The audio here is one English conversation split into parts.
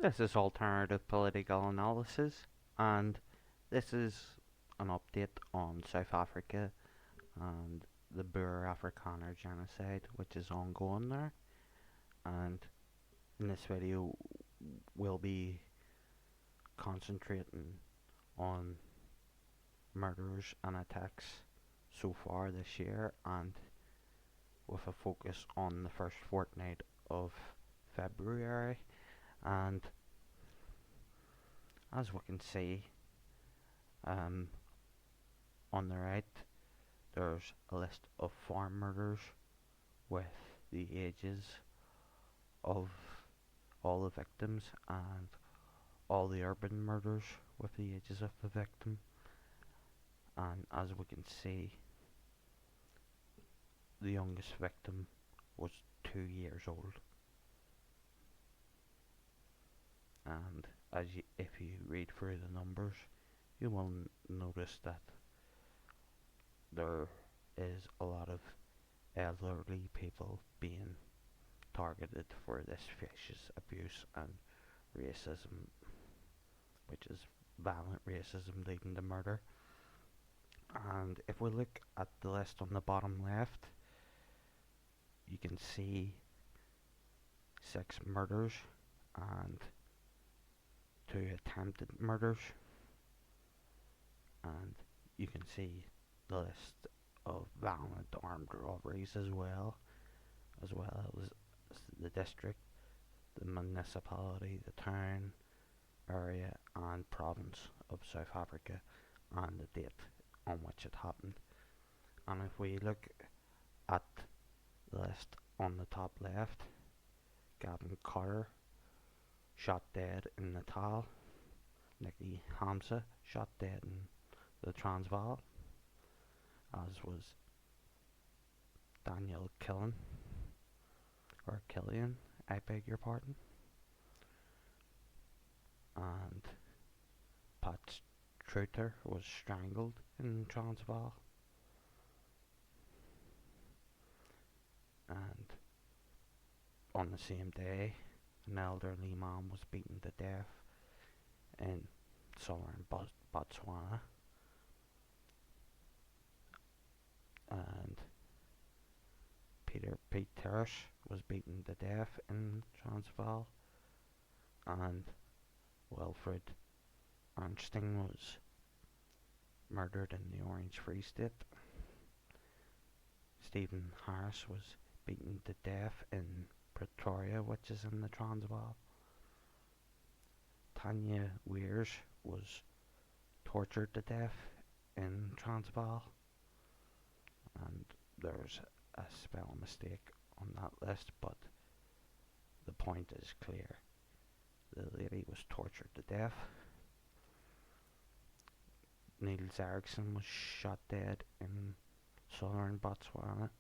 This is Alternative Political Analysis, and this is an update on South Africa and the Boer Afrikaner genocide, which is ongoing there. And in this video, we'll be concentrating on murders and attacks so far this year, and with a focus on the first fortnight of February. And as we can see, on the right, there's a list of farm murders with the ages of all the victims and all the urban murders with the ages of the victim. And as we can see, the youngest victim was 2 years old. And if you read through the numbers, you will notice that there is a lot of elderly people being targeted for this vicious abuse and racism, which is violent racism leading to murder. And if we look at the list on the bottom left, you can see 6 murders and 2 attempted murders, and you can see the list of violent armed robberies as well as the district, the municipality, the town, area and province of South Africa, and the date on which it happened. And if we look at the list on the top left, Gavin Carter shot dead in Natal, Nicky Hamza shot dead in the Transvaal, as was Daniel Killian, I beg your pardon, and Pat Truter was strangled in Transvaal, and on the same day an elderly man was beaten to death in southern Botswana, and Pete Terrace was beaten to death in Transvaal, and Wilfred Arnstein was murdered in the Orange Free State. Stephen Harris was beaten to death in Pretoria, which is in the Transvaal. Tanya Weirs was tortured to death in Transvaal, and there's a spell mistake on that list, but the point is clear. The lady was tortured to death. Niels Eriksen was shot dead in southern Botswana.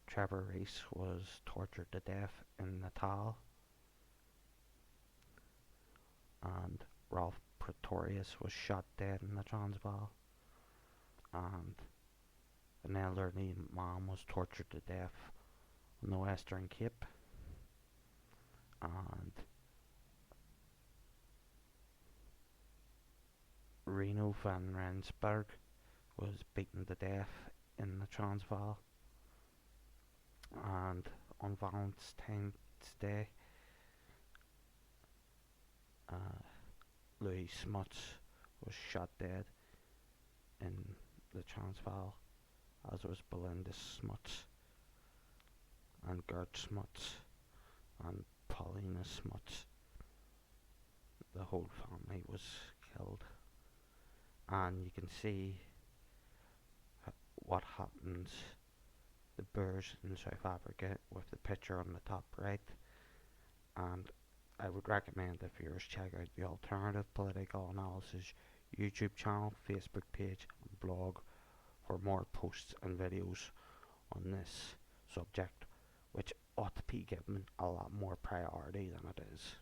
Trevor Rees was tortured to death in Natal, and Ralph Pretorius was shot dead in the Transvaal, and an elderly man was tortured to death on the Western Cape, and Reno van Rensburg was beaten to death in the Transvaal, and on Valentine's Day, Louis Smuts was shot dead in the Transvaal, as was Belinda Smuts and Gert Smuts and Paulina Smuts. The whole family was killed, and you can see what happens, the Boers in South Africa, with the picture on the top right. And I would recommend that viewers check out the Alternative Political Analysis YouTube channel, Facebook page and blog for more posts and videos on this subject, which ought to be given a lot more priority than it is.